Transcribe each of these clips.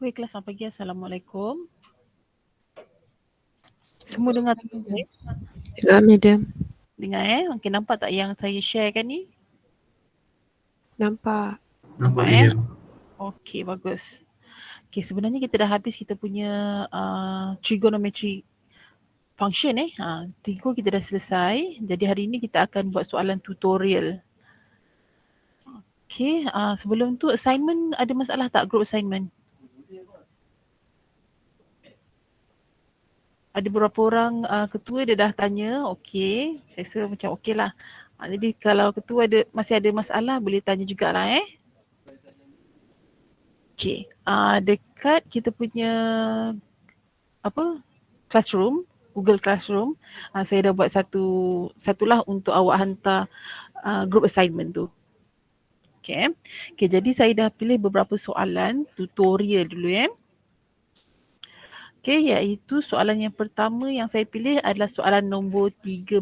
Baiklah, selamat pagi. Assalamualaikum. Semua dengar tak? Dengar, madam. Dengar Okey, nampak tak yang saya sharekan ni? Nampak. Nampak Okey, bagus. Okey, sebenarnya kita dah habis kita punya trigonometry function Tiga kita dah selesai. Jadi hari ini kita akan buat soalan tutorial. Okey, sebelum tu assignment ada masalah tak group assignment? Ada beberapa orang ketua dia dah tanya, okey. Saya rasa macam okey lah. Jadi kalau ketua masih ada masalah boleh tanya jugalah Okay, dekat kita punya classroom, Google Classroom, saya dah buat satulah untuk awak hantar group assignment tu. Okay, jadi saya dah pilih beberapa soalan tutorial dulu Okay, iaitu soalan yang pertama yang saya pilih adalah soalan nombor 13.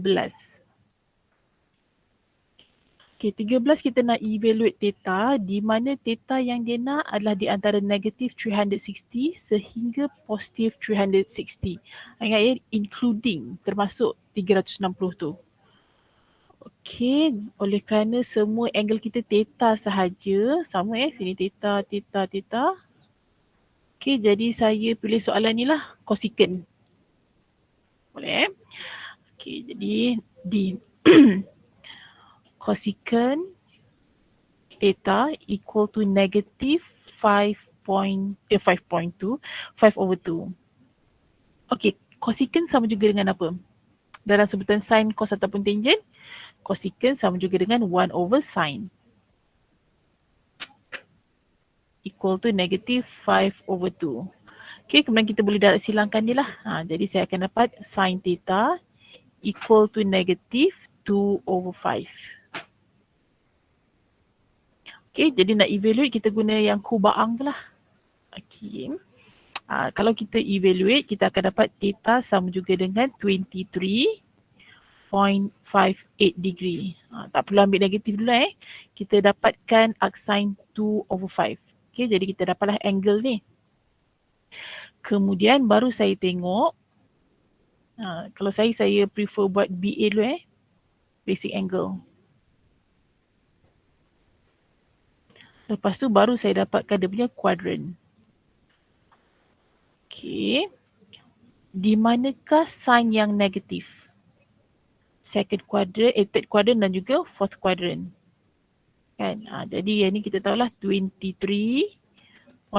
Okay, 13 kita nak evaluate theta di mana theta yang dia nak adalah di antara negative 360 sehingga positive 360. Ingat including termasuk 360 tu. Okay, oleh kerana semua angle kita theta sahaja, sama sini theta, theta, theta. Okay, jadi saya pilih soalan ni lah, cosecant. Boleh Okay, jadi di cosecant theta equal to negative 5.2, 5/2. Okay, cosecant sama juga dengan apa? Dalam sebutan sin, cos ataupun tangent, cosecant sama juga dengan 1/sin. Equal to negative 5/2. Okay, kemudian kita boleh darab silangkan dia lah. Jadi saya akan dapat sin theta equal to negative 2/5. Okay, jadi nak evaluate kita guna yang kubaang tu lah. Okay. Kalau kita evaluate, kita akan dapat theta sama juga dengan 23.58 degree. Tak perlu ambil negatif dulu Kita dapatkan arcsine 2/5. Okay, jadi kita dapatlah angle ni. Kemudian baru saya tengok, kalau saya prefer buat BA dulu basic angle. Lepas tu baru saya dapatkan dia punya quadrant. Okay. Di manakah sign yang negatif? Second quadrant, third quadrant dan juga fourth quadrant. Kan? Jadi yang ni kita tahulah 23.58.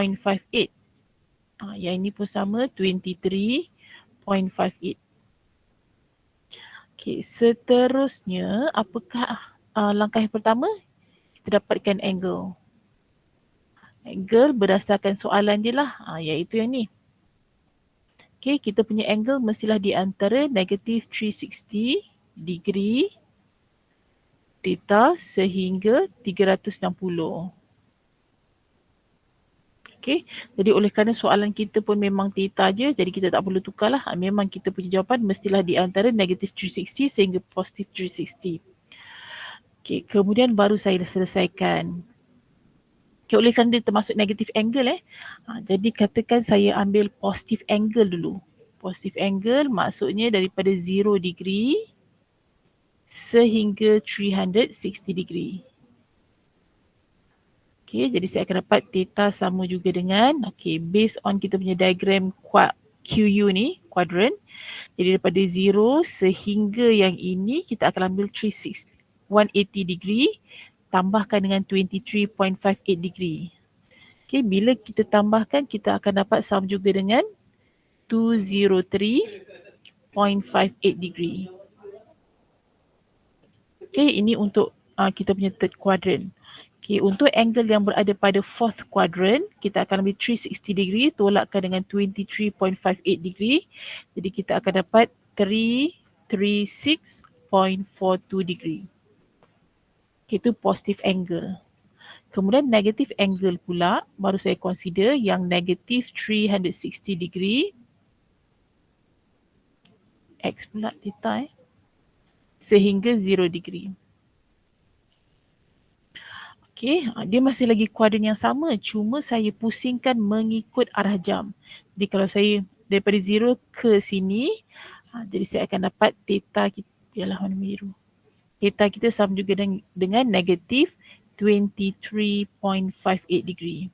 Yang ini pun sama 23.58. Okay, seterusnya apakah langkah yang pertama? Kita dapatkan angle. Angle berdasarkan soalan dia lah, iaitu yang ni. Okay, kita punya angle mestilah di antara negative 360 degree theta sehingga 360. Okay, jadi oleh kerana soalan kita pun memang theta je, jadi kita tak perlu tukar lah. Memang kita punya jawapan mestilah di antara negative 360 sehingga positive 360. Okay, kemudian baru saya selesaikan. Okay, oleh kerana dia termasuk negative angle jadi katakan saya ambil positive angle dulu. Positive angle maksudnya daripada 0 degree sehingga 360 degree. Okay, jadi saya akan dapat theta sama juga dengan, based on kita punya diagram QU ni, quadrant. Jadi daripada 0 sehingga yang ini kita akan ambil 180 degree tambahkan dengan 23.58 degree. Okay, bila kita tambahkan kita akan dapat sama juga dengan 203.58 degree. Okay, ini untuk kita punya third quadrant. Okay, untuk angle yang berada pada fourth quadrant, kita akan ambil 360 degree tolakkan dengan 23.58 degree. Jadi kita akan dapat 336.42 degree. Okay, itu positive angle. Kemudian negative angle pula baru saya consider yang negative 360 degree. X pula theta sehingga 0 degree. Okay, dia masih lagi kuadran yang sama, cuma saya pusingkan mengikut arah jam. Jadi kalau saya daripada 0 ke sini, jadi saya akan dapat theta kita, ialah warna biru. Theta kita sama juga dengan negatif 23.58 degree.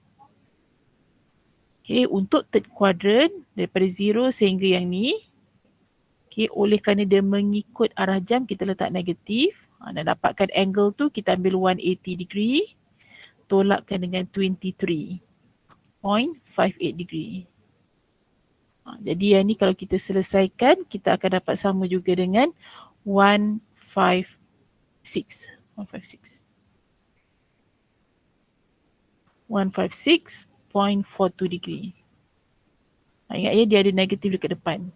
Okay, untuk third quadrant, daripada 0 sehingga yang ni, okay, oleh kerana dia mengikut arah jam, kita letak negatif. Dan dapatkan angle tu, kita ambil 180 degree. Tolakkan dengan 23.58 degree. Jadi yang ni kalau kita selesaikan, kita akan dapat sama juga dengan 156. 156.42 degree. Ingat ya, dia ada negatif dekat depan.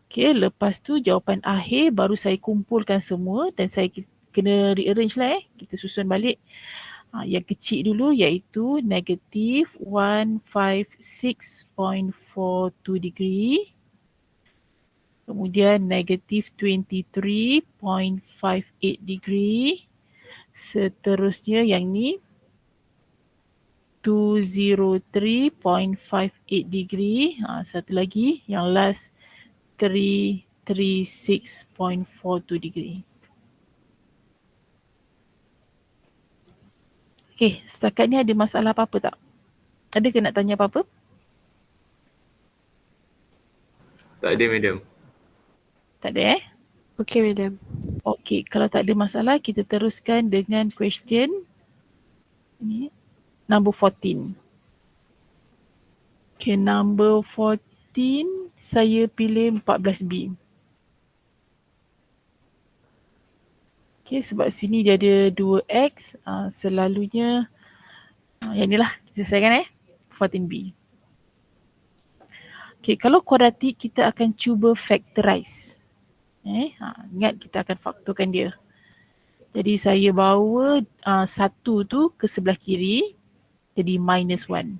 Okay, lepas tu jawapan akhir baru saya kumpulkan semua dan saya kena rearrange lah kita susun balik. Yang kecil dulu iaitu negatif 156.42 degree. Kemudian negatif 23.58 degree. Seterusnya yang ni 203.58 degree. Satu lagi yang last 336.42 degree. Okay, setakat ni ada masalah apa-apa tak? Ada ke nak tanya apa-apa? Tak ada, Madam. Tak ada Okey, Madam. Okay, kalau tak ada masalah, kita teruskan dengan question ni, number 14. Okay, number 14, saya pilih 14B. Okay, sebab sini dia ada 2X, selalunya yang ni lah, kita selesaikan 14B. Okay, kalau kuadratik kita akan cuba factorize. Ingat kita akan faktorkan dia. Jadi saya bawa 1 tu ke sebelah kiri, jadi minus 1.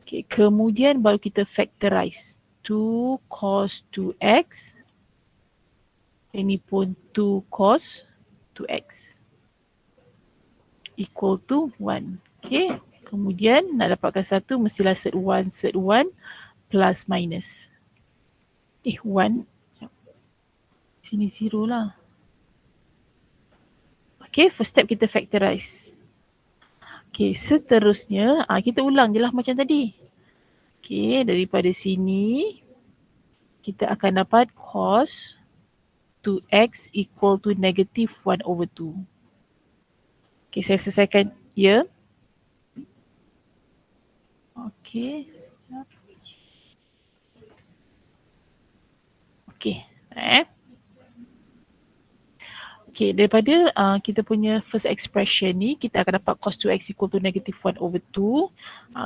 Okay, kemudian baru kita factorize. 2 cos 2x. Ini pun 2 cos 2x. Equal to 1. Okay. Kemudian nak dapatkan 1 mestilah set 1 plus minus. 1. Sini 0 lah. Okay, first step kita factorize. Okay, seterusnya kita ulang je lah macam tadi. Okay, daripada sini kita akan dapat cos 2x equal to negative 1/2. Okay, saya selesaikan ya. Okay. Okay. Okay, daripada kita punya first expression ni, kita akan dapat cos 2x equal to negative 1/2.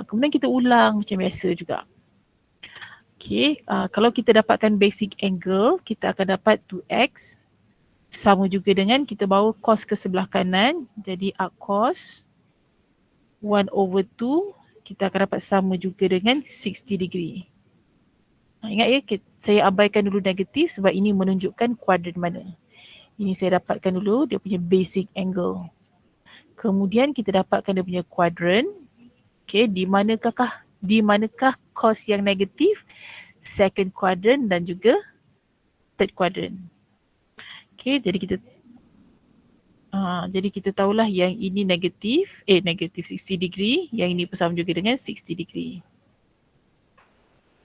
Kemudian kita ulang macam biasa juga. Okay, kalau kita dapatkan basic angle, kita akan dapat 2x sama juga dengan kita bawa cos ke sebelah kanan. Jadi arc cos 1/2 kita akan dapat sama juga dengan 60 degree. Ingat ya, saya abaikan dulu negatif sebab ini menunjukkan kuadran mana. Ini saya dapatkan dulu dia punya basic angle. Kemudian kita dapatkan dia punya kuadran. Okay, di manakah cos yang negatif? Second quadrant dan juga third quadrant. Okay, jadi kita tahulah yang ini negatif 60 degree, yang ini pun sama juga dengan 60 degree.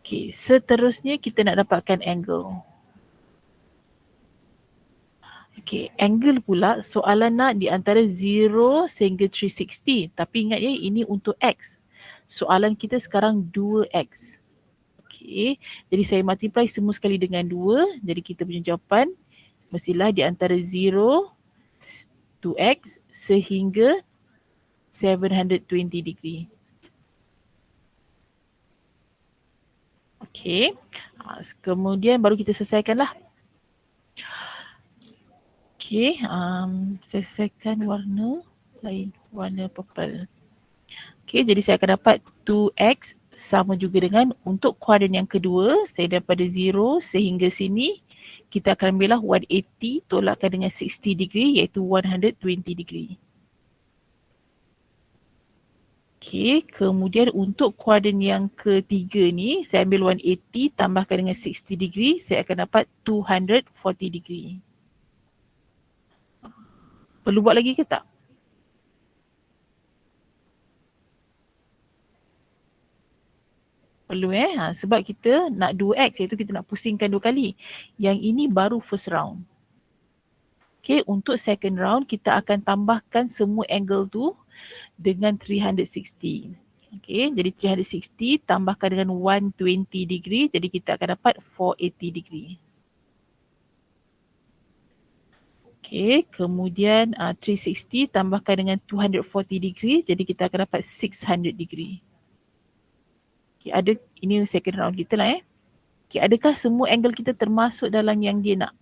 Okay, seterusnya kita nak dapatkan angle. Okay, angle pula soalan nak di antara 0 sehingga 360. Tapi ingat ya, ini untuk X. Soalan kita sekarang 2X. Okay, jadi saya multiply semua sekali dengan 2. Jadi kita punya jawapan mestilah di antara 0, 2X sehingga 720 degree. Okay, kemudian baru kita selesaikanlah. Okay, selesaikan warna lain, warna purple. Okay, jadi saya akan dapat 2x sama juga dengan untuk kuadran yang kedua, saya daripada 0 sehingga sini kita akan ambil lah 180 tolakkan dengan 60 degree iaitu 120 degree. Okay, kemudian untuk kuadran yang ketiga ni, saya ambil 180 tambahkan dengan 60 degree, saya akan dapat 240 degree. Perlu buat lagi ke tak? Perlu sebab kita nak 2x iaitu kita nak pusingkan 2 kali. Yang ini baru first round. Okay, untuk second round kita akan tambahkan semua angle tu dengan 360. Okay, jadi 360 tambahkan dengan 120 degree, jadi kita akan dapat 480 degree. Okay, kemudian 360 tambahkan dengan 240 degree, jadi kita akan dapat 600 degree. Okay, ada, ini second round kita lah Okay, adakah semua angle kita termasuk dalam yang dia nak?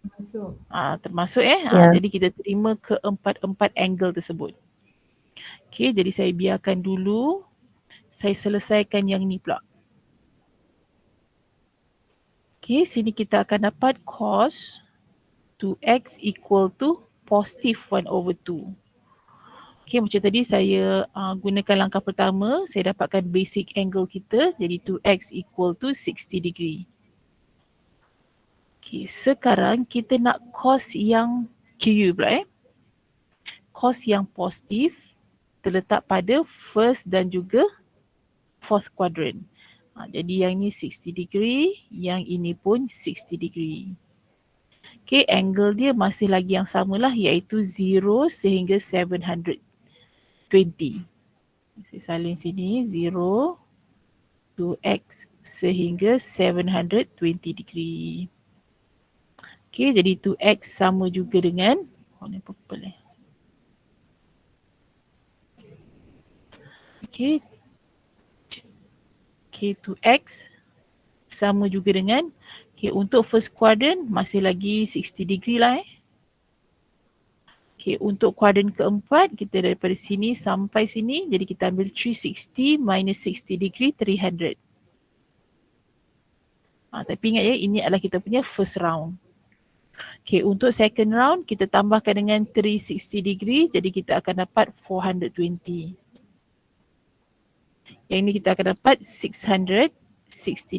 Masuk. Termasuk jadi kita terima keempat-empat angle tersebut. Okay, jadi saya biarkan dulu. Saya selesaikan yang ni pula. Okay, sini kita akan dapat cos 2x equal to positive 1/2. Okay, macam tadi saya gunakan langkah pertama. Saya dapatkan basic angle kita. Jadi 2x equal to 60 degree. Okay, sekarang kita nak cos yang QU pula Cos yang positif terletak pada first dan juga fourth quadrant. Jadi yang ni 60 degree, yang ini pun 60 degree. Okay, angle dia masih lagi yang samalah iaitu 0 sehingga 720. Saya salin sini 0 to x sehingga 720 degree. Okay, jadi 2x sama juga dengan warna purple Okay, 2x sama juga dengan, untuk first quadrant masih lagi 60 degree lah untuk kuadran keempat, kita daripada sini sampai sini, jadi kita ambil 360 minus 60 degree, 300. Tapi ingat ini adalah kita punya first round. Untuk second round, kita tambahkan dengan 360 degree, jadi kita akan dapat 420. Yang ini kita akan dapat 660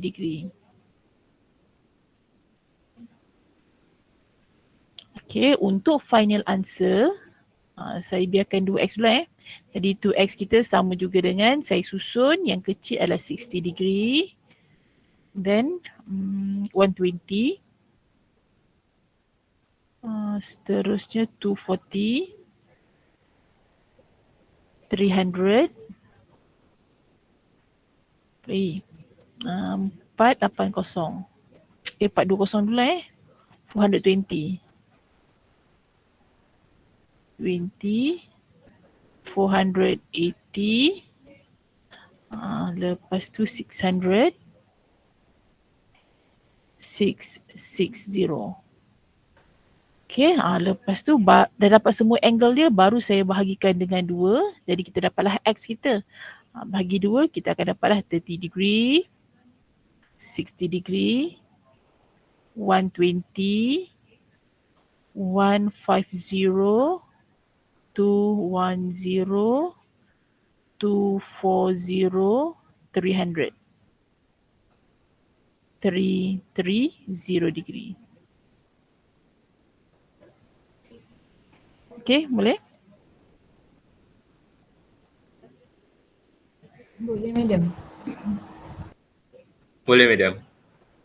degree. Okay, untuk final answer, saya biarkan 2x dulu Jadi 2x kita sama juga dengan, saya susun yang kecil adalah 60 degree. Then 120. Seterusnya 240. 300. 480. 420 dulu 420. 20, 480, lepas tu 600, 660. Okay, lepas tu dah dapat semua angle dia, baru saya bahagikan dengan 2. Jadi kita dapatlah x kita. Bahagi 2, kita akan dapatlah 30 degree, 60 degree, 120, 150, 210, 240, 300. 330 degree. Okay, boleh? Boleh, madam. Boleh, madam.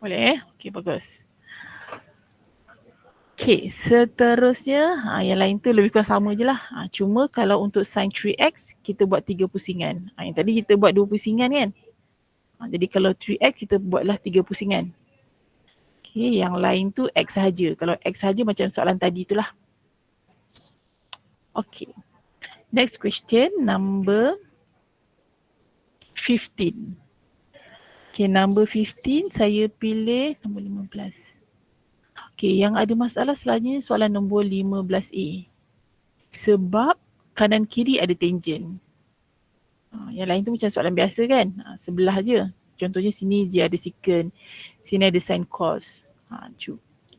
Boleh Okay, bagus. Okay, seterusnya yang lain tu lebih kurang sama je lah. Cuma kalau untuk sin 3x, kita buat 3 pusingan. Yang tadi kita buat 2 pusingan kan. Jadi kalau 3x, kita buatlah 3 pusingan. Okay, yang lain tu x sahaja. Kalau x sahaja macam soalan tadi tu lah. Okay. Next question, number 15. Okay, number 15 saya pilih nombor 15. Okay, yang ada masalah selanjutnya soalan nombor 15A. Sebab kanan kiri ada tangent. Yang lain tu macam soalan biasa kan, sebelah je. Contohnya sini dia ada secant, sini ada sin cos.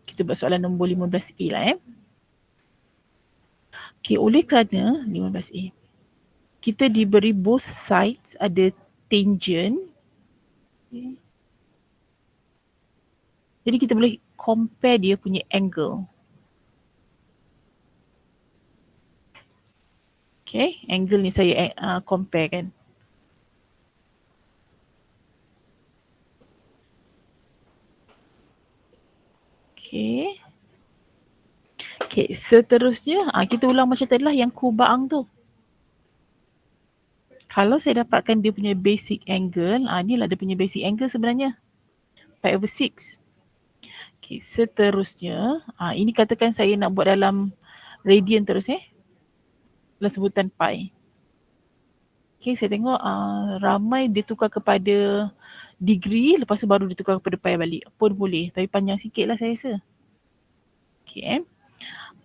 Kita buat soalan nombor 15A lah Okay, oleh kerana 15A, kita diberi both sides ada tangent. Okay. Jadi kita boleh compare dia punya angle. Okay, angle ni saya compare kan. Okay. Okay, seterusnya kita ulang macam tadi lah yang kubaang tu. Kalau saya dapatkan dia punya basic angle, ni lah dia punya basic angle sebenarnya. Pi over 6. Okay, seterusnya, ini katakan saya nak buat dalam radian terus dalam sebutan pi. Okay, saya tengok ramai dia tukar kepada degree, lepas tu baru dia tukar kepada pi balik. Pun boleh, tapi panjang sikit lah saya rasa. Okay.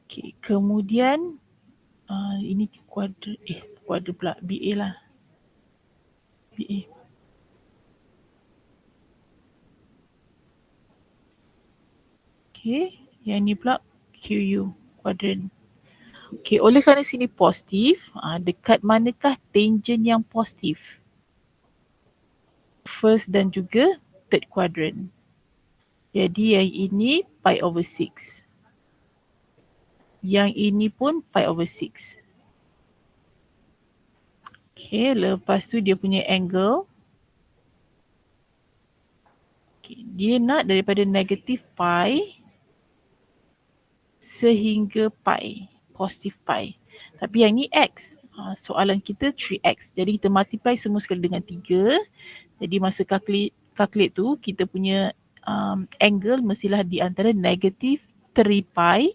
Okay, kemudian ini kuadra pula, BA lah. BA. Okay, yang ni pula QU, kuadran. Okay, oleh kerana sini positif, dekat manakah tangent yang positif? First dan juga third quadrant. Jadi yang ini pi over 6. Yang ini pun pi over 6. Okay, lepas tu dia punya angle. Okay, dia nak daripada negatif pi sehingga pi, positif pi. Tapi yang ni x. Soalan kita 3x. Jadi kita multiply semua sekali dengan 3. Jadi masa calculate tu kita punya angle mestilah di antara negatif 3 pi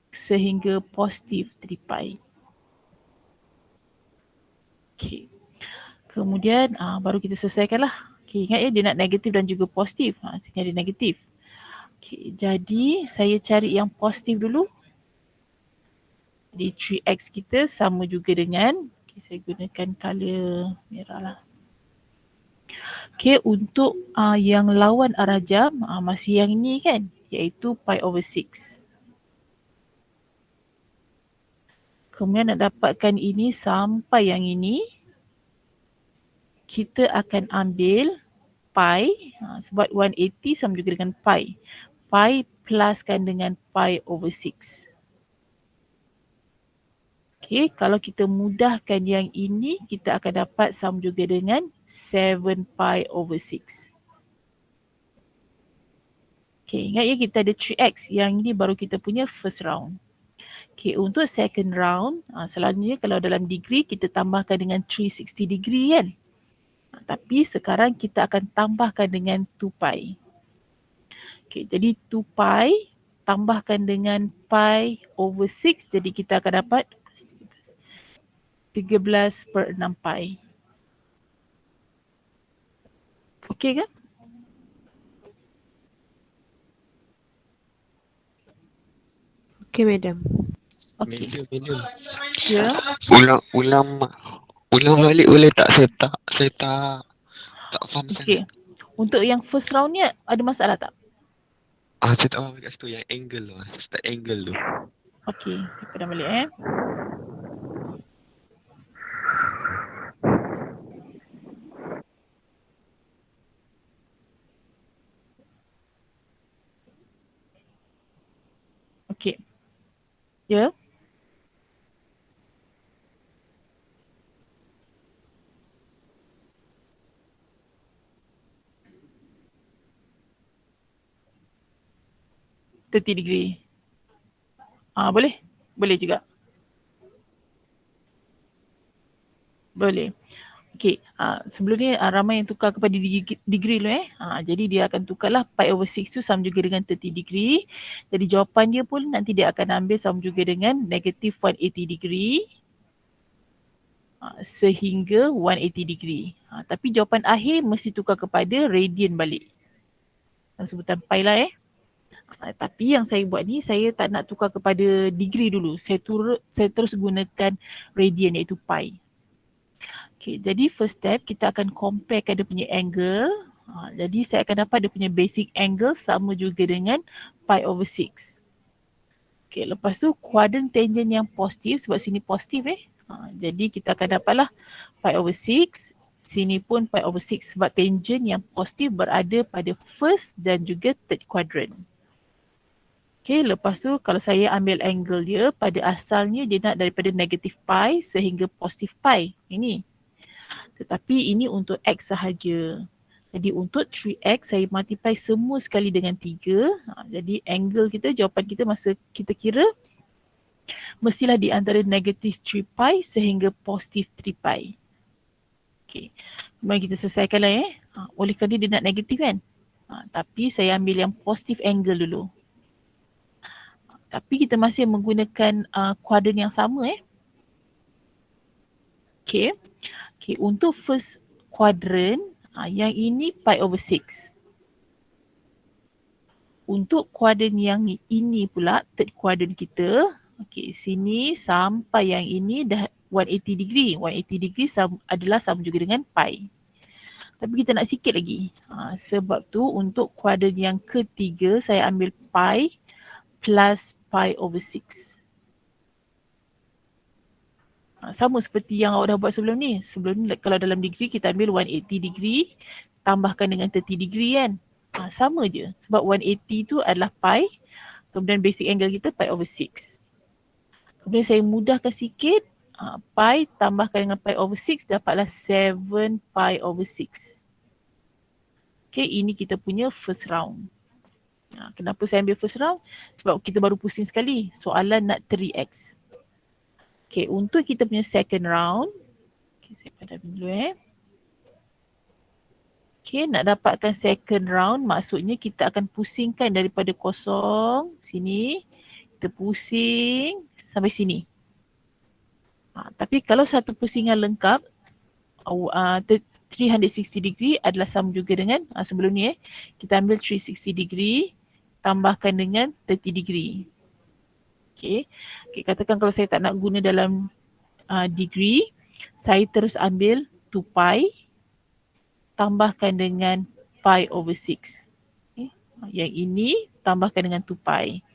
sehingga positif 3 pi. Okay. Kemudian baru kita selesaikan lah. Okay, ingat dia nak negatif dan juga positif. Sini ada negatif. Okay, jadi saya cari yang positif dulu. Jadi 3x kita sama juga dengan, saya gunakan color merah lah. Okay, untuk yang lawan arah jam, masih yang ni kan, iaitu pi over 6. Kemudian nak dapatkan ini sampai yang ini, kita akan ambil pi, sebab 180 sama juga dengan pi. Pi pluskan dengan pi over 6. Okay, kalau kita mudahkan yang ini, kita akan dapat sama juga dengan 7 pi over 6. Okay, ingat ya kita ada 3x. Yang ini baru kita punya first round. Okay, untuk second round, selalunya kalau dalam degree kita tambahkan dengan 360 degree kan. Tapi sekarang kita akan tambahkan dengan 2 pi. Okay, jadi 2 pi tambahkan dengan pi over 6. Jadi kita akan dapat 13/6 pi. Okay kan? Okay, madam. Okay. Medium. Ya. Ulang balik boleh tak? Saya tak faham Okay. sangat. Untuk yang first round ni ada masalah tak? Saya tak faham kat situ yang angle tu. Start angle tu. Okay, kita dah balik Okay. Ya. Yeah. 30 degree. Boleh? Boleh juga. Boleh. Okay, sebelum ni ramai yang tukar kepada degree dulu jadi dia akan tukarlah pi over 6 tu sama juga dengan 30 degree. Jadi jawapan dia pun nanti dia akan ambil sama juga dengan negative 180 degree sehingga 180 degree. Tapi jawapan akhir mesti tukar kepada radian balik. Sebutan pi lah tapi yang saya buat ni saya tak nak tukar kepada degree dulu. Saya terus gunakan radian iaitu pi. Okay, jadi first step kita akan comparekan dia punya angle. Jadi saya akan dapat dia punya basic angle sama juga dengan pi over 6. Okay, lepas tu kuadran tangent yang positif sebab sini positif jadi kita akan dapatlah pi over 6. Sini pun pi over 6 sebab tangent yang positif berada pada first dan juga third quadrant. Okay, lepas tu kalau saya ambil angle dia pada asalnya dia nak daripada negatif pi sehingga positif pi. Ini. Tetapi ini untuk X sahaja. Jadi untuk 3X saya multiply semua sekali dengan 3. Jadi angle kita, jawapan kita masa kita kira mestilah di antara negatif 3 pi sehingga positif 3 pi. Okay. Kemudian kita selesaikanlah oleh kerana dia nak negatif kan. Tapi saya ambil yang positif angle dulu. Tapi kita masih menggunakan kuadran yang sama Okay. Okay, untuk first quadrant, yang ini pi over 6. Untuk kuadran yang ini pula, third quadrant kita, okay, sini sampai yang ini dah 180 degree. 180 degree adalah sama juga dengan pi. Tapi kita nak sikit lagi. Sebab tu untuk kuadran yang ketiga, saya ambil pi plus pi over 6. Sama seperti yang awak dah buat sebelum ni. Sebelum ni kalau dalam degree kita ambil 180 degree tambahkan dengan 30 degree kan. Sama je. Sebab 180 tu adalah pi. Kemudian basic angle kita pi over 6. Kemudian saya mudahkan sikit. Pi tambahkan dengan pi over 6 dapatlah 7 pi over 6. Okay, ini kita punya first round. Kenapa saya ambil first round? Sebab kita baru pusing sekali. Soalan nak 3x. Okay, untuk kita punya second round. Okay, saya padam dulu Okay, nak dapatkan second round maksudnya kita akan pusingkan daripada kosong sini. Kita pusing sampai sini. Tapi kalau satu pusingan lengkap 360 degree adalah sama juga dengan sebelum ni kita ambil 360 degree tambahkan dengan 30 degree. Okay, katakan kalau saya tak nak guna dalam degree, saya terus ambil 2 pi tambahkan dengan pi over 6. Okay. Yang ini tambahkan dengan 2 pi.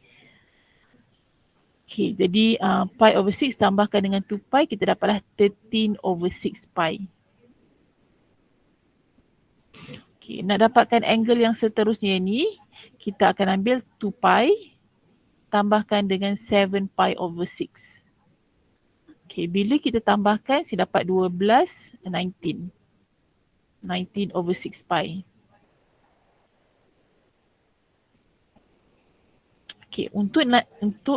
Okay, jadi pi over 6 tambahkan dengan 2 pi, kita dapatlah 13 over 6 pi. Okay, nak dapatkan angle yang seterusnya ni, kita akan ambil 2 pi tambahkan dengan 7 pi over 6. Okay, bila kita tambahkan, saya dapat 12, 19. 19 over 6 pi. Okay, untuk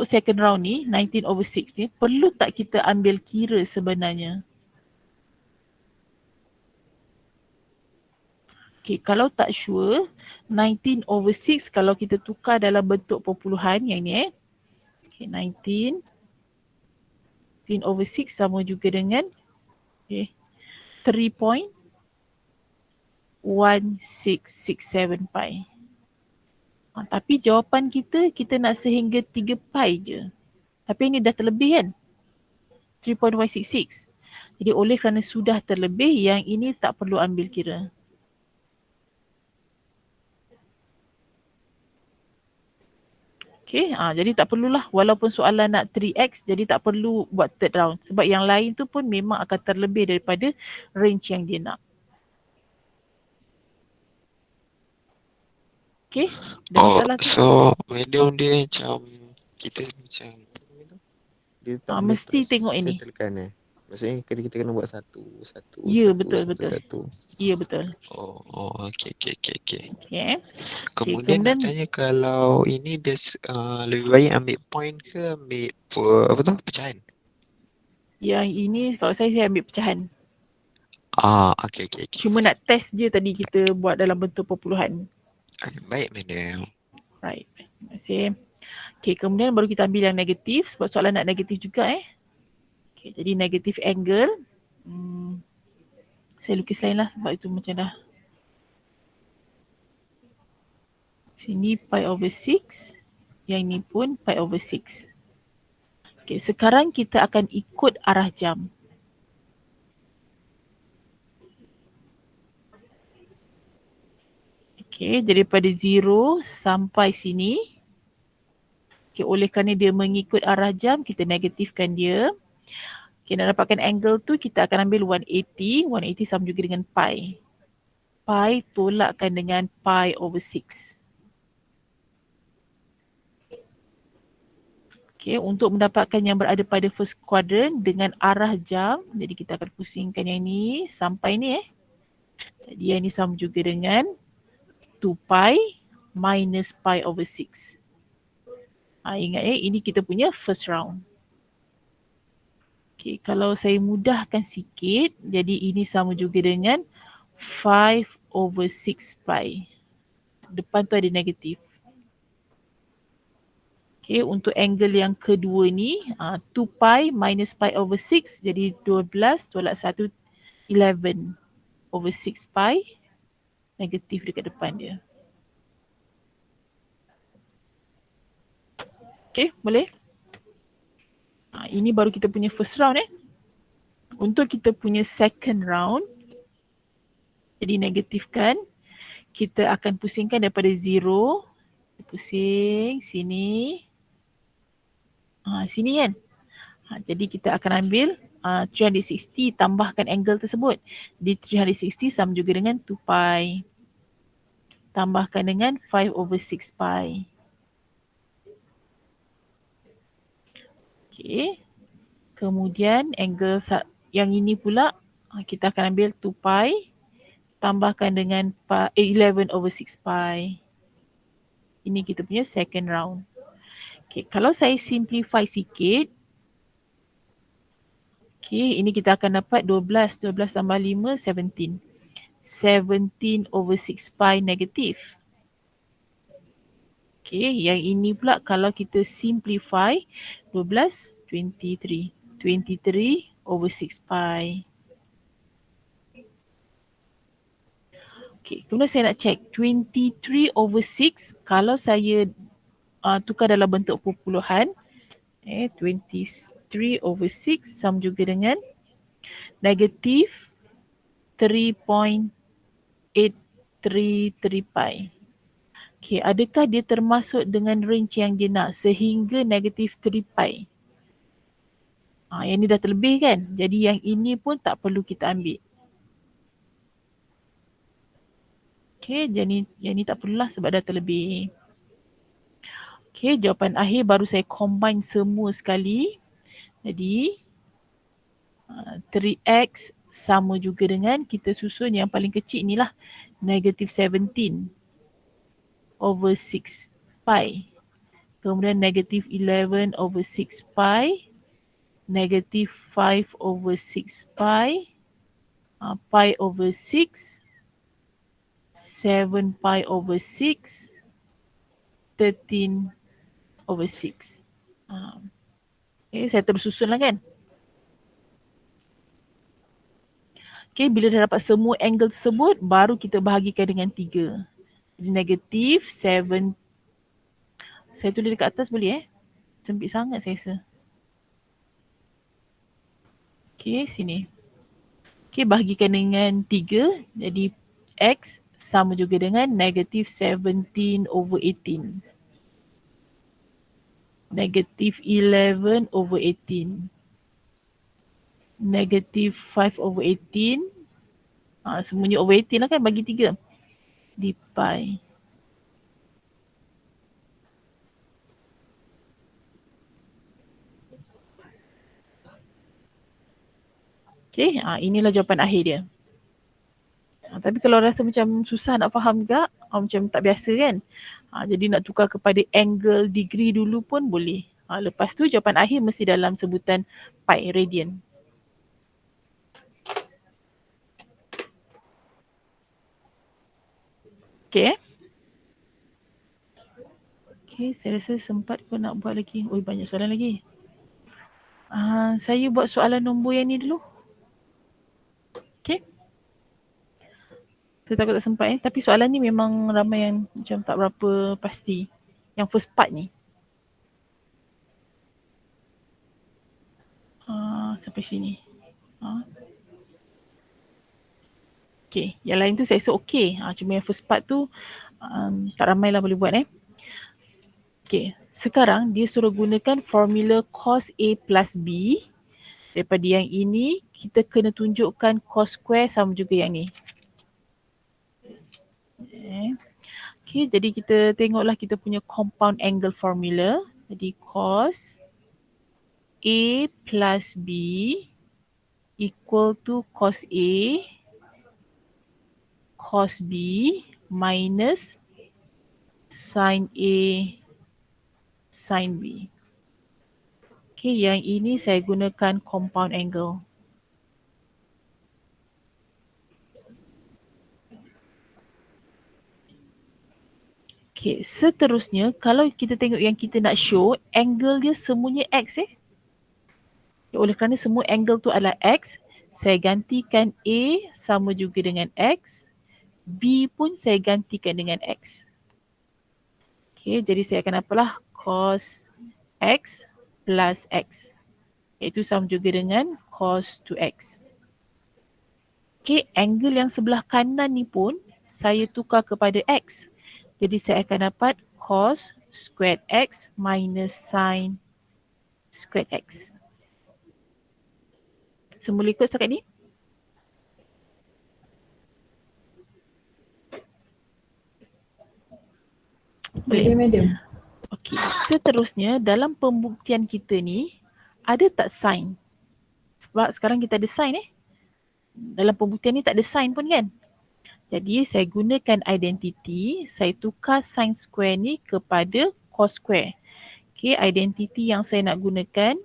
second round ni, 19 over 6 ni, perlu tak kita ambil kira sebenarnya? Okay, kalau tak sure, 19 over 6 kalau kita tukar dalam bentuk perpuluhan yang ni Okay, 19 over 6 sama juga dengan 3.1667 pi. Tapi jawapan kita nak sehingga 3 pi je. Tapi ini dah terlebih kan? 3.166. Jadi oleh kerana sudah terlebih, yang ini tak perlu ambil kira. Okay, jadi tak perlulah walaupun soalan nak 3x, jadi tak perlu buat third round. Sebab yang lain tu pun memang akan terlebih daripada range yang dia nak. Okay, ada masalah tu? So medium dia macam kita macam Dia tak boleh mesti tengok ini. settlekan Maksudnya kita kena buat satu. Ya, satu, betul, satu, betul. Satu. Ya, betul. Okay. Okay. Kemudian nak tanya kalau ini biasa lebih baik ambil point ke ambil pecahan? Yang ini kalau saya ambil pecahan. Okay. Cuma nak test je tadi kita buat dalam bentuk perpuluhan. Baik, madam. Right. Terima kasih. Okay, kemudian baru kita ambil yang negatif sebab soalan nak negatif juga Okay, jadi negatif angle. Saya lukis lain lah sebab itu macam dah. Sini pi over 6. Yang ini pun pi over 6. Okay, sekarang kita akan ikut arah jam. Okay, daripada 0 sampai sini. Okay, oleh kerana dia mengikut arah jam, kita negatifkan dia. Okay, nak dapatkan angle tu, kita akan ambil 180. 180 sama juga dengan pi. Pi tolakkan dengan pi over 6. Okay, untuk mendapatkan yang berada pada first quadrant dengan arah jam, jadi kita akan pusingkan yang ni sampai ni Jadi yang ni sama juga dengan 2 pi minus pi over 6. Ingat ini kita punya first round. Okay, kalau saya mudahkan sikit, jadi ini sama juga dengan 5 over 6 pi. Depan tu ada negatif. Okay, untuk angle yang kedua ni, 2 pi minus pi over 6, jadi 12 tolak 1, 11 over 6 pi. Negatif dekat depan dia. Okay, boleh? Ini baru kita punya first round Untuk kita punya second round, jadi negatifkan, kita akan pusingkan daripada 0. Pusing sini. Sini kan? Jadi kita akan ambil 360 tambahkan angle tersebut. Di 360 sama juga dengan 2 pi. Tambahkan dengan 5 over 6 pi. Okay. Kemudian angle yang ini pula kita akan ambil 2 pi tambahkan dengan 11 over 6 pi. Ini kita punya second round. Okay, kalau saya simplify sikit. Okay, ini kita akan dapat 12. 12 tambah 5, 17. 17 over 6 pi negatif. Okay, yang ini pula kalau kita simplify 12, 23. 23 over 6 pi. Okay, kemudian saya nak check 23 over 6 kalau saya tukar dalam bentuk perpuluhan. 23 over 6 sama juga dengan negatif 3.833 pi. Okay, adakah dia termasuk dengan range yang dia nak sehingga negatif 3 pi? Yang ni dah terlebih kan? Jadi yang ini pun tak perlu kita ambil. Okay, jadi yang ni tak perlulah sebab dah terlebih. Okay, jawapan akhir baru saya combine semua sekali. Jadi 3x sama juga dengan kita susun yang paling kecil ni lah. Negatif 17 over 6 pi. Kemudian negatif 11 over 6 pi. Negatif 5 over 6 pi. Pi over 6. 7 pi over 6. 13 over 6. Okay, saya terus susun lah kan. Okay, bila dah dapat semua angle tersebut, baru kita bahagikan dengan 3. Jadi negatif 7. Saya tulis dekat atas boleh Sempit sangat saya rasa. Okay, sini. Okay, bahagikan dengan 3. Jadi x sama juga dengan negatif 17 over 18. Negatif 11 over 18. Negatif 5 over 18. Semuanya over 18 lah kan, bagi 3. Di pi. Okay, inilah jawapan akhir dia. Tapi kalau rasa macam susah nak faham juga, macam tak biasa kan. Jadi nak tukar kepada angle degree dulu pun boleh. Lepas tu jawapan akhir mesti dalam sebutan pi, radian. Okay. Okay, saya rasa sempat kau nak buat lagi. Banyak soalan lagi. Saya buat soalan nombor yang ni dulu. Okay. Saya takut tak sempat tapi soalan ni memang ramai yang macam tak berapa pasti. Yang first part ni. Sampai sini. Okay, yang lain tu saya rasa okay. Cuma yang first part tu Tak ramai lah boleh buat Okay, sekarang dia suruh gunakan formula cos A plus B. Daripada yang ini, kita kena tunjukkan cos square sama juga yang ni. Okay, jadi kita tengoklah kita punya compound angle formula. Jadi cos A plus B equal to cos A cos B minus sin A sin B. Okay, yang ini saya gunakan compound angle. Okay, seterusnya kalau kita tengok yang kita nak show, angle dia semuanya X oleh kerana semua angle tu adalah X, saya gantikan A sama juga dengan X, B pun saya gantikan dengan X. Okay, jadi saya akan apalah cos X plus X. Iaitu sama juga dengan cos 2X. Okay, angle yang sebelah kanan ni pun saya tukar kepada X. Jadi saya akan dapat cos squared X minus sin squared X. Semula ikut setakat ni? Boleh, Madam. Okey, seterusnya dalam pembuktian kita ni ada tak sign? Sebab sekarang kita ada sign Dalam pembuktian ni tak ada sign pun kan? Jadi saya gunakan identity, saya tukar sin square ni kepada cos square. Okey, identity yang saya nak gunakan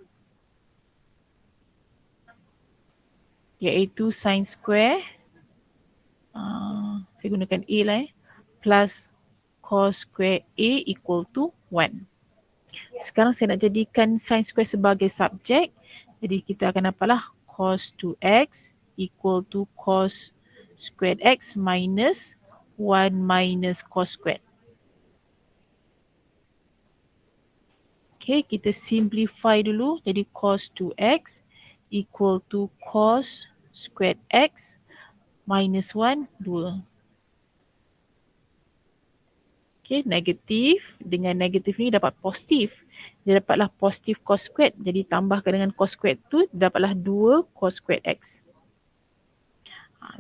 iaitu sin square, saya gunakan A lah plus cos square A equal to 1. Sekarang saya nak jadikan sin square sebagai subjek. Jadi kita akan apalah cos 2x equal to cos squared x minus 1 minus cos squared. Okay, kita simplify dulu. Jadi cos 2x equal to cos squared x minus 1, 2. Okay, negatif dengan negatif ni dapat positif. Dia dapatlah positif cos squared. Jadi tambahkan dengan cos squared tu dapatlah 2 cos squared x.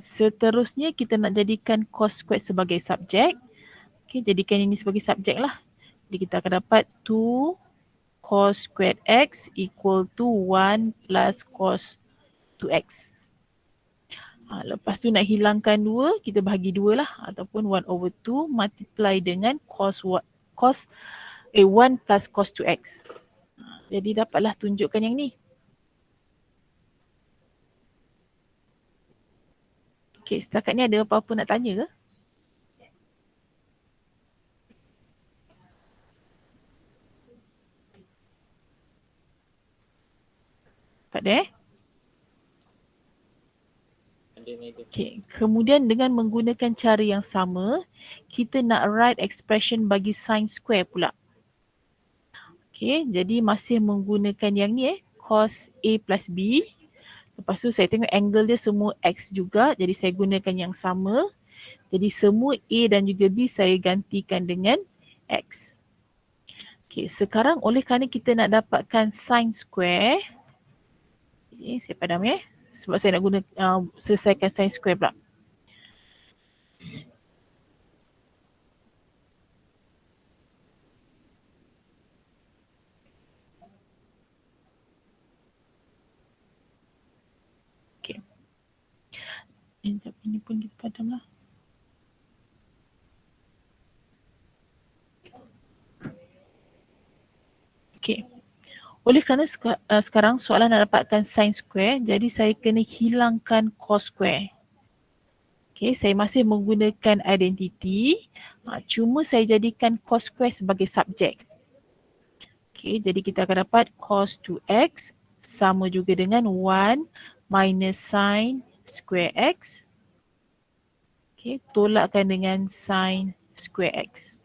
Seterusnya kita nak jadikan cos squared sebagai subjek. Okay, jadikan ini sebagai subjek lah. Jadi kita akan dapat 2 cos squared x equal to 1 plus cos 2x. Lepas tu nak hilangkan 2, kita bahagi 2 lah. Ataupun 1 over 2 multiply dengan 1 plus cos 2x. Jadi dapatlah tunjukkan yang ni. Okay, setakat ni ada apa-apa nak tanya ke? Tak ada Okay. Kemudian dengan menggunakan cara yang sama, kita nak write expression bagi sin square pula. Okay, jadi masih menggunakan yang ni cos A plus B. Lepas tu saya tengok angle dia semua X juga, jadi saya gunakan yang sama. Jadi semua A dan juga B saya gantikan dengan X. Okay, sekarang oleh kerana kita nak dapatkan sin square, okay, saya padam sebab saya nak guna selesaikan sin square pula. Okay. Ini pun kita padam lah. Okay. Oleh kerana sekarang soalan nak dapatkan sin square, jadi saya kena hilangkan cos square. Okay, saya masih menggunakan identity, cuma saya jadikan cos square sebagai subjek. Okay, jadi kita akan dapat cos 2x sama juga dengan 1 minus sin square x. Okay, tolakkan dengan sin square x.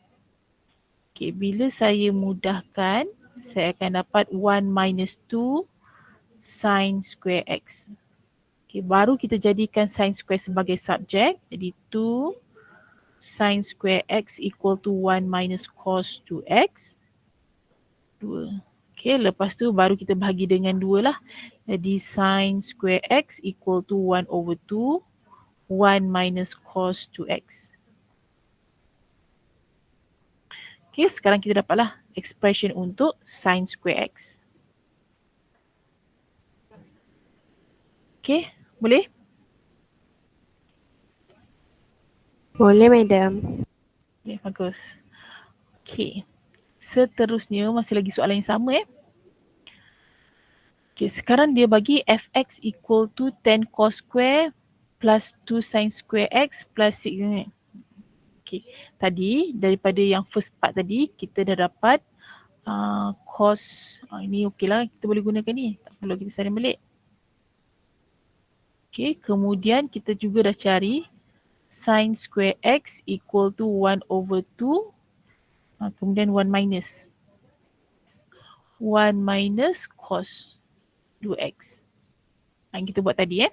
Okay, bila saya mudahkan, saya akan dapat 1 minus 2 sin square x. Okay, baru kita jadikan sin square sebagai subjek. Jadi 2 sin square x equal to 1 minus cos 2x. 2. Okay, lepas tu baru kita bahagi dengan 2 lah. Jadi sin square x equal to 1 over 2, 1 minus cos 2x. Okay, sekarang kita dapatlah expression untuk sin square x. Okay, boleh? Boleh, Madam. Okay, bagus. Okay, seterusnya masih lagi soalan yang sama Okay, sekarang dia bagi fx equal to 10 cos square plus 2 sin square x plus 6. Okay, tadi daripada yang first part tadi kita dah dapat cos, ini okey lah, kita boleh gunakan ni, tak perlu kita salin balik. Okay, kemudian kita juga dah cari sin square x equal to 1 over 2, kemudian 1 minus cos 2x. Yang kita buat tadi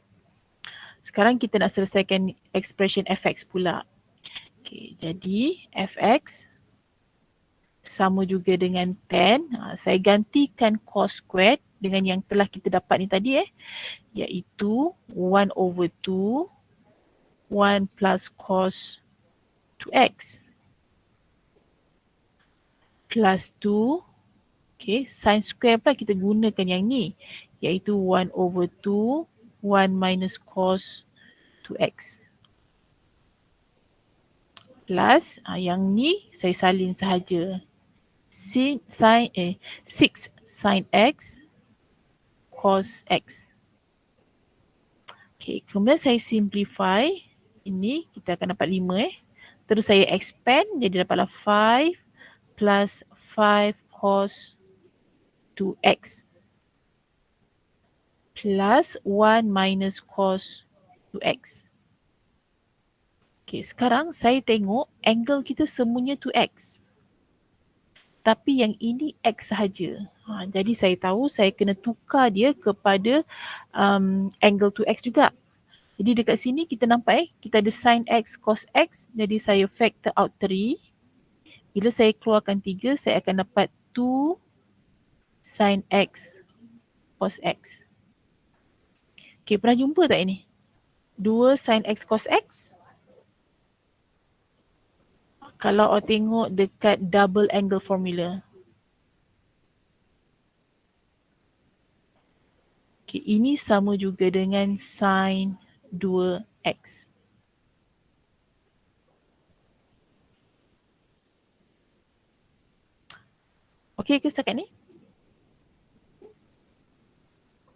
Sekarang kita nak selesaikan expression fx pula. Okay, jadi fx sama juga dengan 10. Saya gantikan cos squared dengan yang telah kita dapat ni tadi iaitu 1 over 2, 1 plus cos 2x plus 2. Okay, sin square pula kita gunakan yang ni iaitu 1 over 2, 1 minus cos 2x. Plus yang ni saya salin sahaja. 6 sin x cos x. Okay, kemudian saya simplify. Ini kita akan dapat 5 Terus saya expand jadi dapatlah 5 plus 5 cos 2x plus 1 minus cos 2x. Okay, sekarang saya tengok angle kita semuanya 2x. Tapi yang ini x sahaja. Jadi saya tahu saya kena tukar dia kepada angle 2x juga. Jadi dekat sini kita nampak kita ada sin x cos x. Jadi saya factor out 3. Bila saya keluarkan 3, saya akan dapat 2 sin x cos x. Okay, pernah jumpa tak ini? 2 sin x cos x. Kalau awak tengok dekat double angle formula. Okay, ini sama juga dengan sin 2x. Okay ke setakat ni?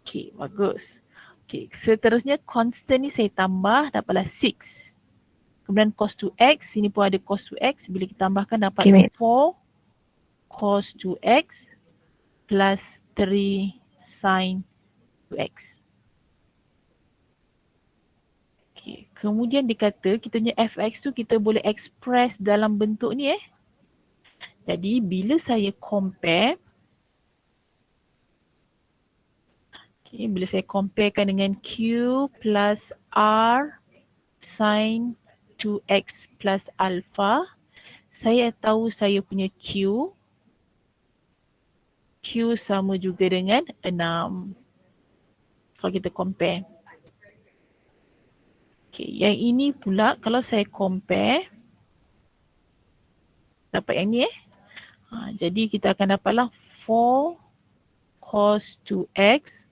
Okay, bagus. Okay, seterusnya constant ni saya tambah dapatlah 6. Kemudian cos 2x, sini pun ada cos 2x. Bila kita tambahkan dapat 4 cos 2x plus 3 sin 2x. Okay. Kemudian dikata kita punya fx tu kita boleh express dalam bentuk ni Jadi bila saya compare, bila saya comparekan dengan q plus r sin 2x plus alpha, saya tahu saya punya q sama juga dengan 6. Kalau kita compare. Okay, yang ini pula kalau saya compare, dapat yang ni jadi kita akan dapatlah 4 cos 2x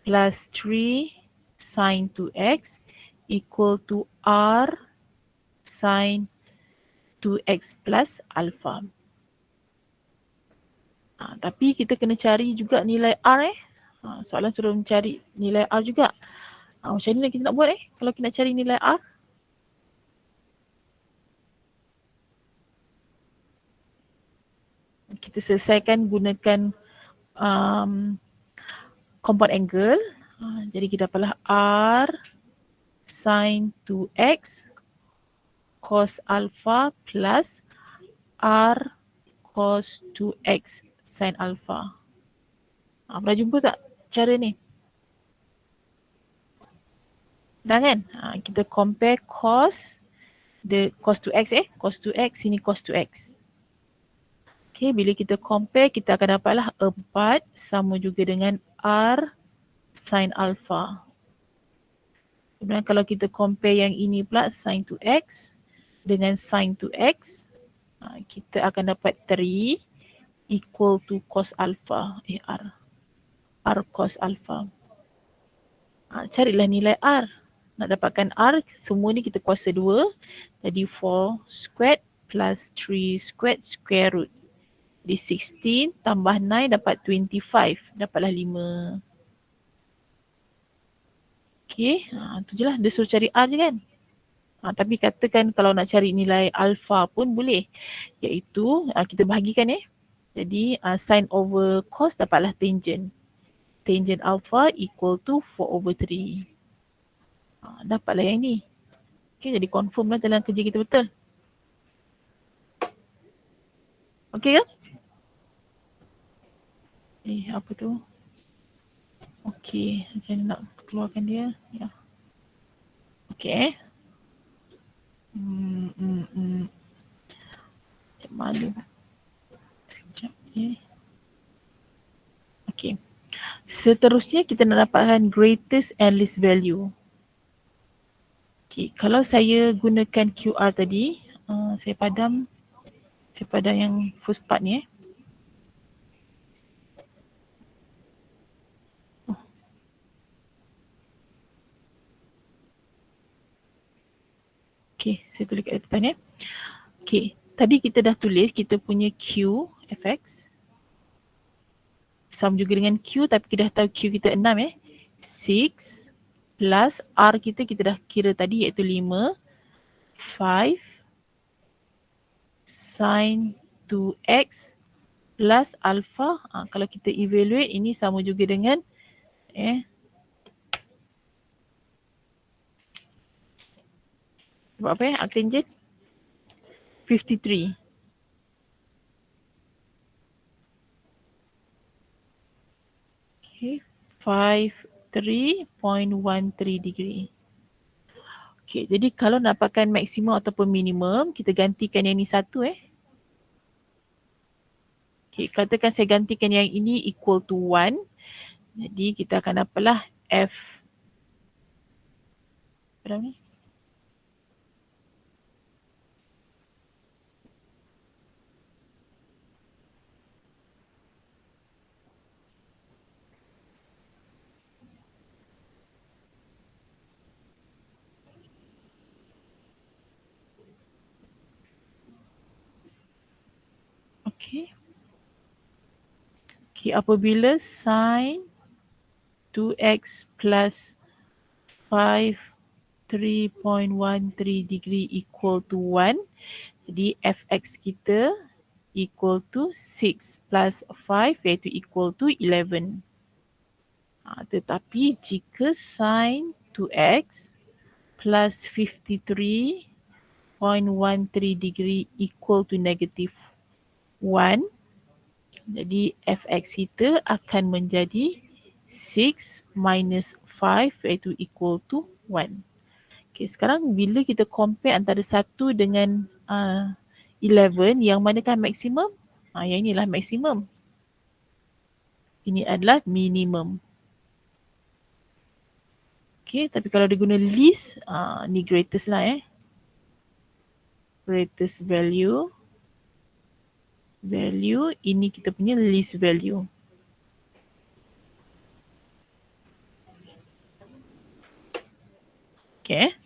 plus 3 sin 2x equal to r sin 2x plus alpha. Tapi kita kena cari juga nilai R soalan suruh mencari nilai R juga. Macam mana kita nak buat kalau kita nak cari nilai R? Kita selesaikan gunakan compound angle. Jadi kita dapatlah R sin 2x cos alpha plus R cos 2x sin alpha. Pernah jumpa tak cara ni? Dah kan? Kita compare cos the cos to x cos to x, sini cos to x. Okay, bila kita compare, kita akan dapatlah 4 sama juga dengan R sin alpha. Kemudian kalau kita compare yang ini pula, sin to x dengan sin to x, kita akan dapat 3 equal to cos alpha, R cos alpha. Carilah nilai R. Nak dapatkan R, semua ni kita kuasa 2. Jadi 4 squared plus 3 squared square root. Jadi 16 tambah 9 dapat 25. Dapatlah 5. Okay, tu je lah. Dia suruh cari R je kan. Tapi katakan kalau nak cari nilai alpha pun boleh. Iaitu kita bahagikan Jadi sin over cos dapatlah tangent. Tangent alpha equal to 4 over 3. Dapatlah yang ni. Okay, jadi confirm lah jalan kerja kita betul. Okay ke? Apa tu? Okay, macam mana nak keluarkan dia? Ya. Okay. Macam mana? Sekejap Okay. Seterusnya kita nak dapatkan greatest and least value. Okay, kalau saya gunakan QR tadi, saya padam yang first part ni Okay, saya tulis kat depan Okay, tadi kita dah tulis kita punya Q fx sama juga dengan Q, tapi kita dah tahu Q kita 6 6 plus R kita dah kira tadi iaitu 5 sin 2x plus alpha. Kalau kita evaluate ini sama juga dengan sebab apa arctangent 53. Okay, 53.13 degree. Okay, jadi kalau nak dapatkan maksimum ataupun minimum, kita gantikan yang ni 1 Okay, katakan saya gantikan yang ini equal to 1. Jadi kita akan dapatlah F. Berapa ni? Okay, apabila sin 2x plus 3.13 degree equal to 1, jadi fx kita equal to 6 plus 5 iaitu equal to 11. Tetapi jika sin 2x plus 53.13 degree equal to negative 1, jadi fx kita akan menjadi 6 minus 5 iaitu equal to 1. Okay, sekarang bila kita compare antara 1 dengan 11, yang manakah maksimum? Yang inilah maksimum. Ini adalah minimum. Okay, tapi kalau dia guna least, ni greatest lah Greatest value, ini kita punya least value. Okay.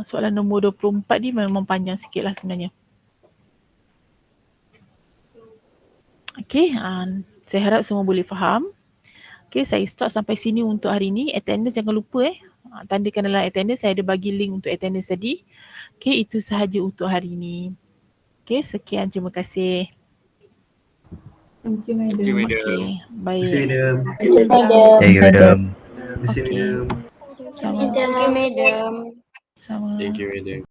Soalan nombor 24 ni memang panjang sikit lah sebenarnya. Okay, saya harap semua boleh faham. Okay, saya stop sampai sini untuk hari ni. Attendance jangan lupa tandakan dalam attendance, saya ada bagi link untuk attendance tadi. Okay, itu sahaja untuk hari ni. Okay, sekian, terima kasih. Thank you, madam. Thank you, madam. Okay, baik. Terima kasih, madam. Thank you, madam. Terima kasih, Okay. madam. Sama. Thank you, madam. Sama. Thank you, madam.